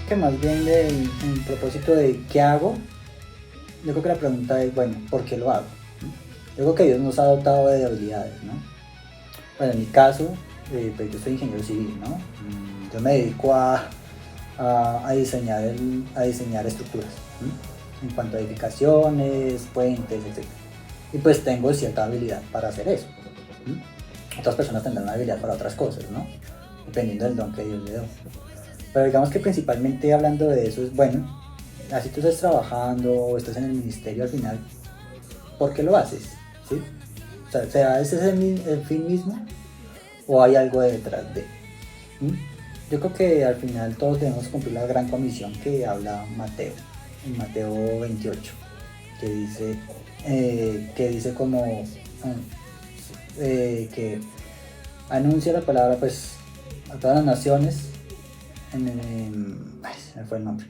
Que más bien el propósito de qué hago, yo creo que la pregunta es, bueno, ¿por qué lo hago? Yo creo que Dios nos ha dotado de habilidades, ¿no? Bueno, en mi caso, pues yo soy ingeniero civil, ¿no? Yo me dedico a diseñar, a diseñar estructuras, ¿no? En cuanto a edificaciones, puentes, etc. Y pues tengo cierta habilidad para hacer eso, ¿no? Otras personas tendrán una habilidad para otras cosas, ¿no? Dependiendo del don que Dios le dio. Pero digamos que principalmente hablando de eso es, bueno, así tú estás trabajando o estás en el ministerio al final, ¿por qué lo haces? ¿Sí? O sea, ¿ese es el fin mismo o hay algo detrás de? ¿Mm? Yo creo que al final todos debemos cumplir la gran comisión que habla Mateo, en Mateo 28, que dice como que anuncia la palabra pues a todas las naciones ay, se me fue el nombre.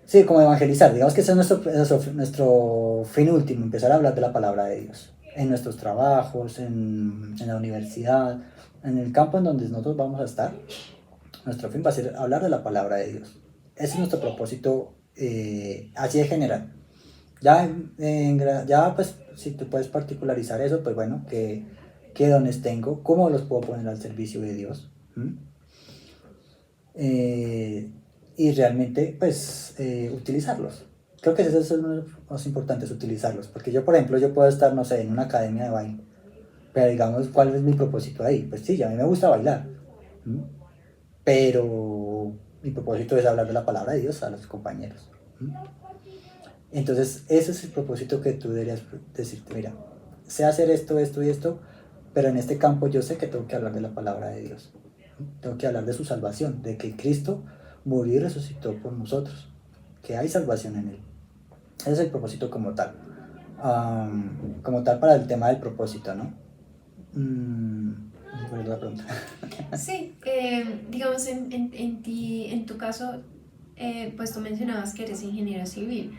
Sí, como evangelizar, digamos que ese es nuestro fin último, empezar a hablar de la palabra de Dios, en nuestros trabajos, en la universidad, en el campo en donde nosotros vamos a estar, nuestro fin va a ser hablar de la palabra de Dios. Ese es nuestro propósito, así de general. Ya pues si tú puedes particularizar eso, pues bueno, qué dones tengo, cómo los puedo poner al servicio de Dios. eh, y realmente pues utilizarlos. Creo que eso es uno de los más importantes, utilizarlos. Porque yo, por ejemplo, yo puedo estar, no sé, en una academia de baile, pero digamos, ¿cuál es mi propósito ahí? Pues sí, a mí me gusta bailar, ¿m? Pero mi propósito es hablar de la palabra de Dios a los compañeros. ¿M? Entonces, ese es el propósito que tú deberías decirte, mira, sé hacer esto, esto y esto, pero en este campo yo sé que tengo que hablar de la palabra de Dios. Tengo que hablar de su salvación, de que Cristo murió y resucitó por nosotros, que hay salvación en Él. Ese es el propósito como tal para el tema del propósito, ¿no? ¿Cuál es la pregunta? Sí, digamos en tu caso, pues tú mencionabas que eres ingeniero civil.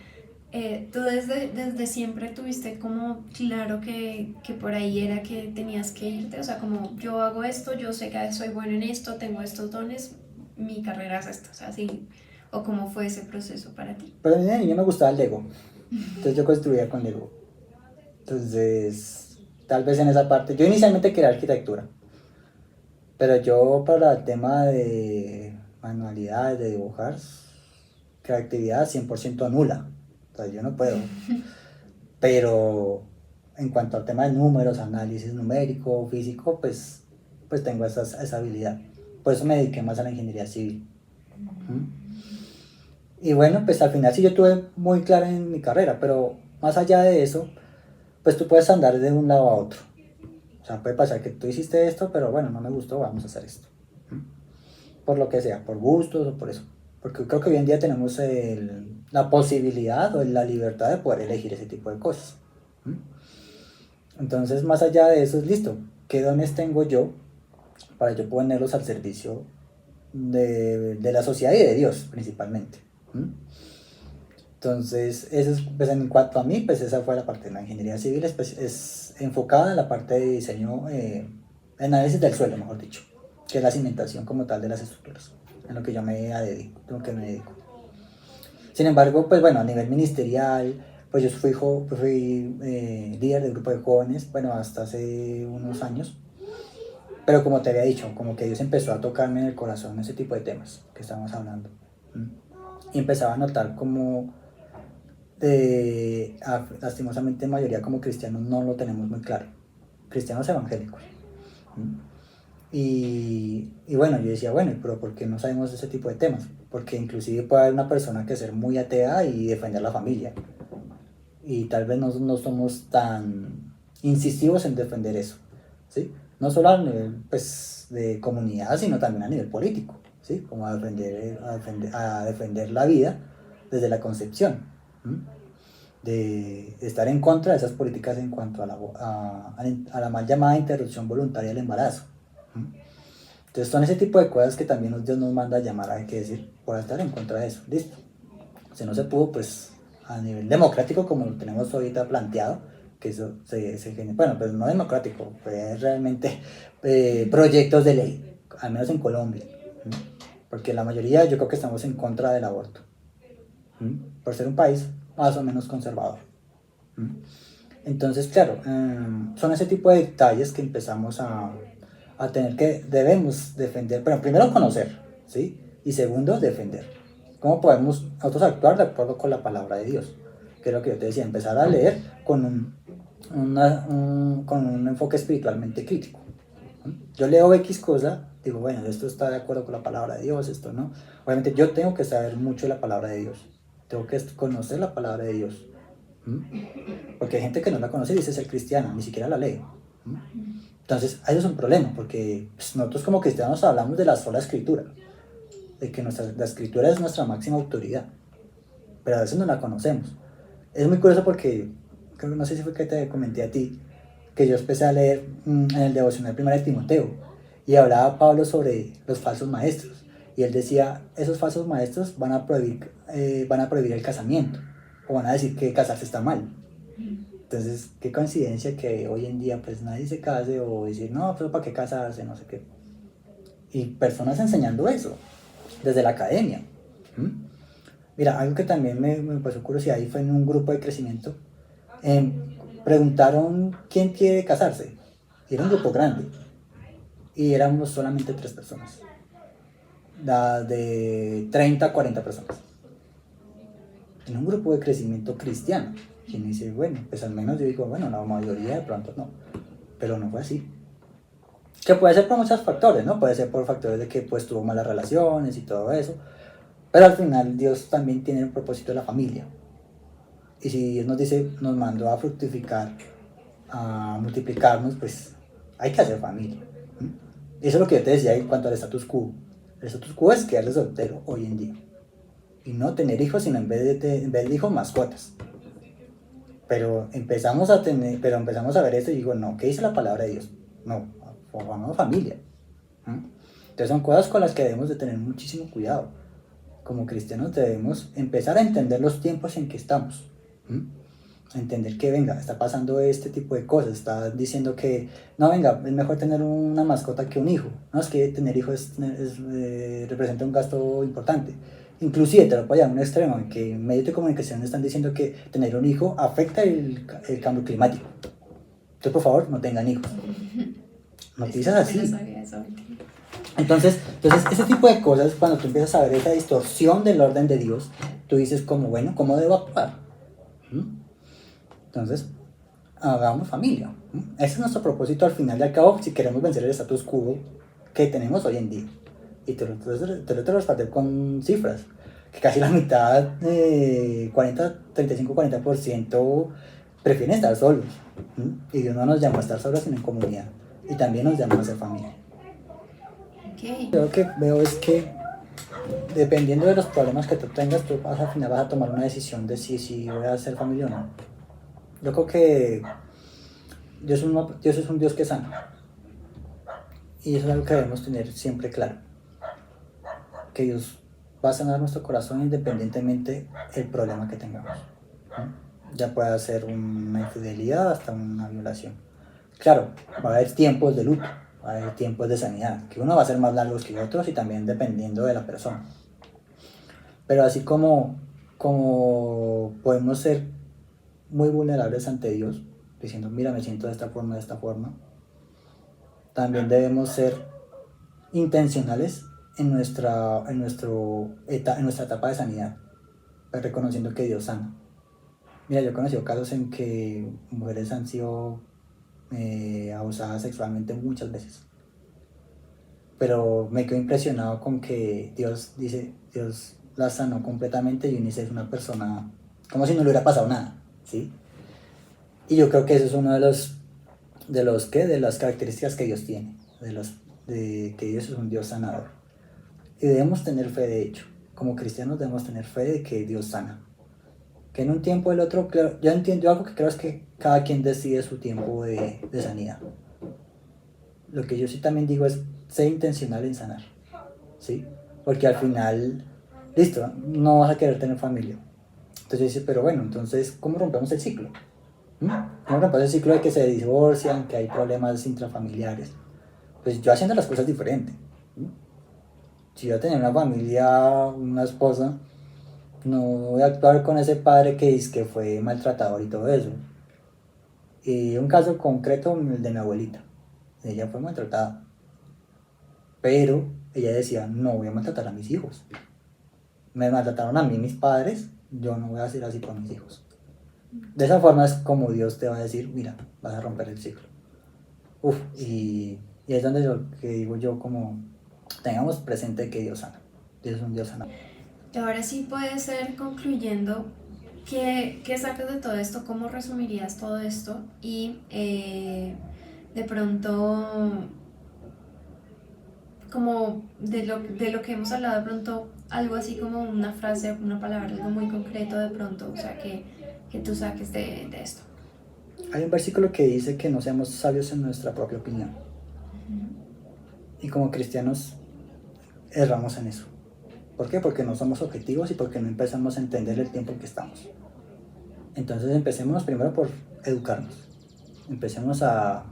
¿Tú desde siempre tuviste como claro que por ahí era que tenías que irte? O sea, como yo hago esto, yo sé que soy bueno en esto, tengo estos dones, mi carrera es esto, o sea, sí. ¿O cómo fue ese proceso para ti? Pero a mí de niño me gustaba el Lego, entonces yo construía con Lego. Entonces, tal vez en esa parte, yo inicialmente quería arquitectura, pero yo para el tema de manualidades, de dibujar, creatividad 100% nula. O sea, yo no puedo. Pero en cuanto al tema de números, análisis numérico, físico, pues tengo esa habilidad. Por eso me dediqué más a la ingeniería civil. ¿Mm? Y bueno, pues al final sí yo tuve muy clara en mi carrera, pero más allá de eso, pues tú puedes andar de un lado a otro. O sea, puede pasar que tú hiciste esto, pero bueno, no me gustó, vamos a hacer esto. Por lo que sea, por gustos o por eso. Porque creo que hoy en día tenemos la posibilidad o la libertad de poder elegir ese tipo de cosas. Entonces, más allá de eso, es listo. ¿Qué dones tengo yo para yo ponerlos al servicio de la sociedad y de Dios, principalmente? Entonces, eso es, pues en cuanto a mí, pues esa fue la parte de la ingeniería civil, es enfocada en la parte de diseño, análisis del suelo, mejor dicho, que es la cimentación como tal de las estructuras, en lo que yo me dedico, lo que me dedico. Sin embargo, pues bueno, a nivel ministerial, pues yo fui líder del grupo de jóvenes, bueno, hasta hace unos años, pero como te había dicho, como que Dios empezó a tocarme en el corazón ese tipo de temas que estamos hablando. Y empezaba a notar como lastimosamente mayoría como cristianos no lo tenemos muy claro, cristianos evangélicos. Y bueno, yo decía, bueno, pero ¿por qué no sabemos ese tipo de temas? Porque inclusive puede haber una persona que ser muy atea y defender la familia. Y tal vez no somos tan incisivos en defender eso, ¿sí? No solo a nivel pues, de comunidad, sino también a nivel político, ¿sí? Como a defender la vida desde la concepción, ¿sí? De estar en contra de esas políticas en cuanto a la mal llamada interrupción voluntaria del embarazo. Entonces son ese tipo de cosas que también Dios nos manda a llamar, hay que decir, por estar en contra de eso, listo. Si no se pudo, pues a nivel democrático, como lo tenemos ahorita planteado, que eso bueno, pues no democrático, fue realmente proyectos de ley, al menos en Colombia, porque la mayoría yo creo que estamos en contra del aborto, por ser un país más o menos conservador. Entonces, claro, son ese tipo de detalles que empezamos a tener que, debemos defender, pero primero conocer, ¿sí? Y segundo, defender. ¿Cómo podemos nosotros actuar de acuerdo con la palabra de Dios? Que es lo que yo te decía, empezar a leer con con un enfoque espiritualmente crítico. Yo leo X cosa, digo, bueno, esto está de acuerdo con la palabra de Dios, esto no. Obviamente yo tengo que saber mucho de la palabra de Dios, tengo que conocer la palabra de Dios. Porque hay gente que no la conoce y dice ser cristiana, ni siquiera la lee. Entonces, eso es un problema, porque pues, nosotros como cristianos hablamos de la sola escritura, de que la escritura es nuestra máxima autoridad, pero a veces no la conocemos. Es muy curioso porque, creo que no sé si fue que te comenté a ti, que yo empecé a leer en el devocional 1 de Timoteo, y hablaba Pablo sobre los falsos maestros, y él decía, esos falsos maestros van a prohibir el casamiento, o van a decir que casarse está mal. Entonces, qué coincidencia que hoy en día pues nadie se case, o decir, no, pero ¿para qué casarse? No sé qué. Y personas enseñando eso, desde la academia. Mira, algo que también me pasó curiosidad y fue en un grupo de crecimiento, preguntaron quién quiere casarse. Y era un grupo grande. Y éramos solamente 3 personas. De 30 a 40 personas. En un grupo de crecimiento cristiano. Y me dice, bueno, pues al menos yo digo, bueno, la mayoría de pronto no. Pero no fue así. Que puede ser por muchos factores, ¿no? Puede ser por factores de que pues tuvo malas relaciones y todo eso. Pero al final Dios también tiene un propósito de la familia. Y si Dios nos dice, nos mandó a fructificar, a multiplicarnos, pues hay que hacer familia. Eso es lo que yo te decía en cuanto al status quo. El status quo es quedarse soltero hoy en día. Y no tener hijos, sino en vez de hijos, mascotas. Pero empezamos a ver esto y digo, no, ¿qué dice la palabra de Dios? No, formamos familia. Entonces son cosas con las que debemos de tener muchísimo cuidado. Como cristianos debemos empezar a entender los tiempos en que estamos. Entender que, venga, está pasando este tipo de cosas, está diciendo que, no, venga, es mejor tener una mascota que un hijo. No, es que tener hijos representa un gasto importante. Inclusive te lo puedo llevar a un extremo, en que en medios de comunicación están diciendo que tener un hijo afecta el cambio climático. Entonces, por favor, no tengan hijos. Noticias así. Entonces, ese tipo de cosas, cuando tú empiezas a ver esa distorsión del orden de Dios, tú dices como, bueno, ¿cómo debo actuar? Entonces, hagamos familia. Ese es nuestro propósito al final y al cabo, si queremos vencer el status quo que tenemos hoy en día. Y te lo rescaté con cifras, que casi la mitad, 35-40%, prefieren estar solos. Y Dios no nos llama a estar solos, sino en comunidad. Y también nos llama a ser familia. Lo que veo es que dependiendo de los problemas que tú tengas, tú al final vas a tomar una decisión de si voy a ser familia o no. Yo creo que Dios es un Dios que sana. Y eso es algo que debemos tener siempre claro. Que Dios va a sanar nuestro corazón independientemente del problema que tengamos. Ya puede ser una infidelidad hasta una violación. Claro, va a haber tiempos de luto, va a haber tiempos de sanidad, que uno va a ser más largos que otros y también dependiendo de la persona. Pero así como podemos ser muy vulnerables ante Dios, diciendo, mira, me siento de esta forma, también debemos ser intencionales en nuestra etapa de sanidad, reconociendo que Dios sana. Mira, yo he conocido casos en que mujeres han sido abusadas sexualmente muchas veces, pero me quedo impresionado con que Dios la sanó completamente y Eunice es una persona como si no le hubiera pasado nada, ¿sí? Y yo creo que eso es uno de las características que Dios tiene, de que Dios es un Dios sanador. Y debemos tener fe, de hecho, como cristianos debemos tener fe de que Dios sana. Que en un tiempo o el otro, claro, yo algo que creo es que cada quien decide su tiempo de sanidad. Lo que yo sí también digo es ser intencional en sanar, ¿sí? Porque al final, listo, no vas a querer tener familia. Entonces dices, pero bueno, entonces, ¿cómo rompemos el ciclo? ¿Cómo rompemos el ciclo de que se divorcian, que hay problemas intrafamiliares? Pues yo haciendo las cosas diferentes. Si yo tenía una familia, una esposa, no voy a actuar con ese padre que dice que fue maltratador y todo eso. Y un caso concreto, el de mi abuelita. Ella fue maltratada, pero ella decía, no voy a maltratar a mis hijos. Me maltrataron a mí mis padres, yo no voy a hacer así con mis hijos. De esa forma es como Dios te va a decir, mira, vas a romper el ciclo. Uf, y es donde yo, que digo yo, como tengamos presente que Dios sana. Dios es un Dios sanador. Y ahora sí puedes ser concluyendo, ¿qué sacas de todo esto? ¿Cómo resumirías todo esto? Y de pronto, como de lo que hemos hablado, de pronto algo así como una frase, una palabra, algo muy concreto de pronto, o sea, que tú saques de esto. Hay un versículo que dice que no seamos sabios en nuestra propia opinión. Y como cristianos erramos en eso. ¿Por qué? Porque no somos objetivos y porque no empezamos a entender el tiempo en que estamos. Entonces empecemos primero por educarnos. Empecemos a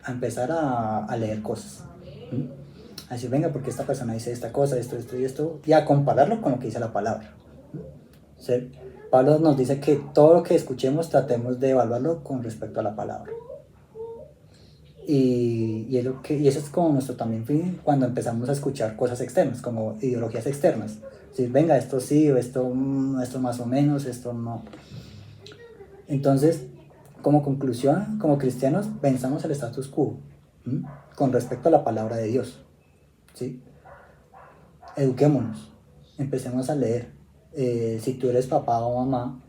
empezar a leer cosas. A decir, venga, porque esta persona dice esta cosa, esto y esto, y a compararlo con lo que dice la palabra. ¿Sí? Pablo nos dice que todo lo que escuchemos tratemos de evaluarlo con respecto a la palabra. Y eso es como nuestro también fin cuando empezamos a escuchar cosas externas, como ideologías externas. Si venga, esto sí, o esto más o menos, esto no. Entonces, como conclusión, como cristianos, pensamos el status quo con respecto a la palabra de Dios. ¿Sí? Eduquémonos, empecemos a leer. Si tú eres papá o mamá,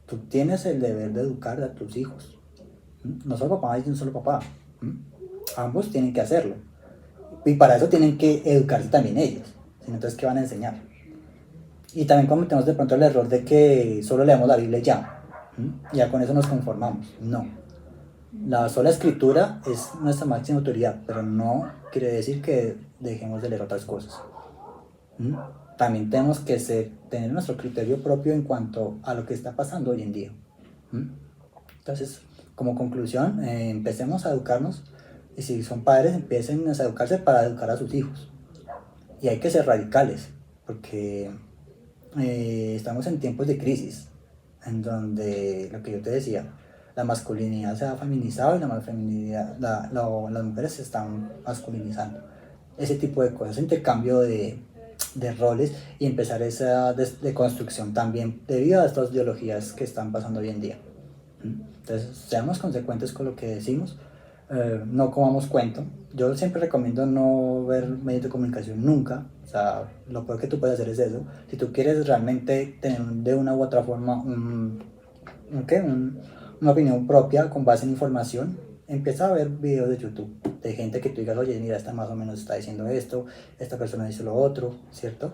tú tienes el deber de educar a tus hijos. No solo papá y un solo papá. Ambos tienen que hacerlo. Y para eso tienen que educarse también ellos. Entonces, ¿qué van a enseñar? Y también cometemos de pronto el error de que solo leemos la Biblia y ya con eso nos conformamos. No. La sola escritura es nuestra máxima autoridad, pero no quiere decir que dejemos de leer otras cosas. También tenemos que tener nuestro criterio propio en cuanto a lo que está pasando hoy en día. Entonces, como conclusión, empecemos a educarnos, y si son padres, empiecen a educarse para educar a sus hijos. Y hay que ser radicales, porque estamos en tiempos de crisis, en donde, lo que yo te decía, la masculinidad se ha feminizado y la feminidad, las mujeres se están masculinizando. Ese tipo de cosas, intercambio de roles, y empezar esa deconstrucción también debido a estas ideologías que están pasando hoy en día. Entonces, seamos consecuentes con lo que decimos, no comamos cuento. Yo siempre recomiendo no ver medios de comunicación nunca. O sea, lo peor que tú puedes hacer es eso. Si tú quieres realmente tener de una u otra forma una opinión propia con base en información, empieza a ver videos de YouTube de gente que tú digas, oye, mira, esta más o menos está diciendo esto, esta persona dice lo otro, ¿cierto?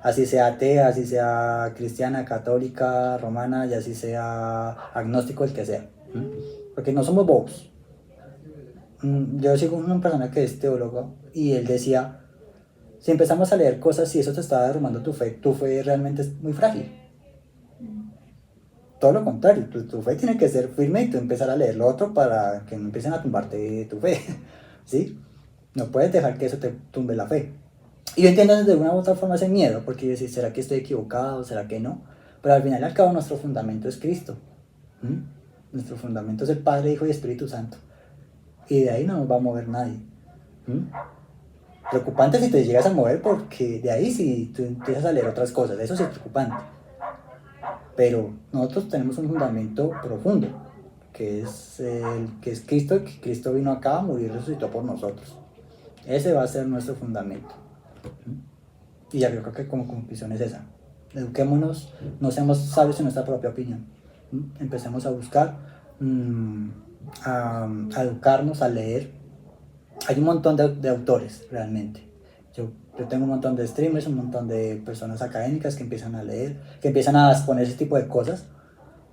Así sea atea, así sea cristiana, católica, romana, y así sea agnóstico, el que sea. Porque no somos bobos. Yo sigo una persona que es teólogo y él decía, si empezamos a leer cosas y eso te está derrumbando tu fe realmente es muy frágil. Todo lo contrario, tu fe tiene que ser firme y tú empezar a leer lo otro para que no empiecen a tumbarte tu fe, ¿sí? No puedes dejar que eso te tumbe la fe. Y yo entiendo de una u otra forma ese miedo, porque yo decía, ¿será que estoy equivocado? ¿Será que no? Pero al final y al cabo nuestro fundamento es Cristo. Nuestro fundamento es el Padre, Hijo y Espíritu Santo. Y de ahí no nos va a mover nadie. Preocupante si te llegas a mover, porque de ahí si tú empiezas a leer otras cosas, eso sí es preocupante. Pero nosotros tenemos un fundamento profundo, que es Cristo, que Cristo vino acá, murió y resucitó por nosotros. Ese va a ser nuestro fundamento. Y ya creo que como conclusión es esa. Eduquémonos, no seamos sabios en nuestra propia opinión. Empecemos a buscar, a educarnos, a leer. Hay un montón de autores realmente. Yo tengo un montón de streamers, un montón de personas académicas que empiezan a leer, que empiezan a exponer ese tipo de cosas.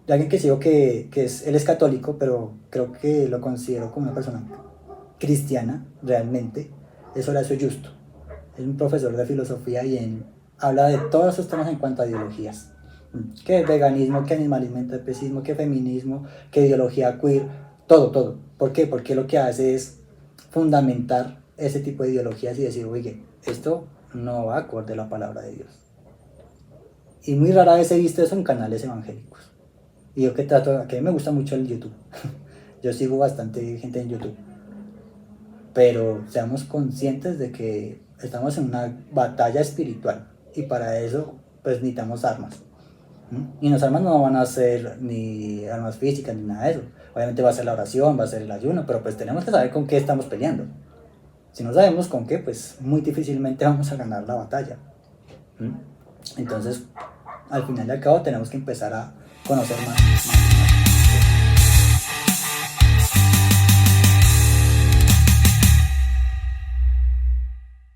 De alguien que sigo él es católico, pero creo que lo considero como una persona cristiana realmente. Es Horacio Justo. Es un profesor de filosofía y habla de todos esos temas en cuanto a ideologías. Que veganismo, que animalismo, antropocenismo, que feminismo, que ideología queer, todo. ¿Por qué? Porque lo que hace es fundamentar ese tipo de ideologías y decir, oye, esto no va acorde a la palabra de Dios. Y muy rara vez he visto eso en canales evangélicos. Y yo que trato, que a mí me gusta mucho el YouTube. Yo sigo bastante gente en YouTube. Pero seamos conscientes de que estamos en una batalla espiritual. Y para eso, pues necesitamos armas. Y las armas no van a ser ni armas físicas ni nada de eso. Obviamente va a ser la oración, va a ser el ayuno, pero pues tenemos que saber con qué estamos peleando. Si no sabemos con qué, pues muy difícilmente vamos a ganar la batalla. Entonces, al final y al cabo tenemos que empezar a conocer más.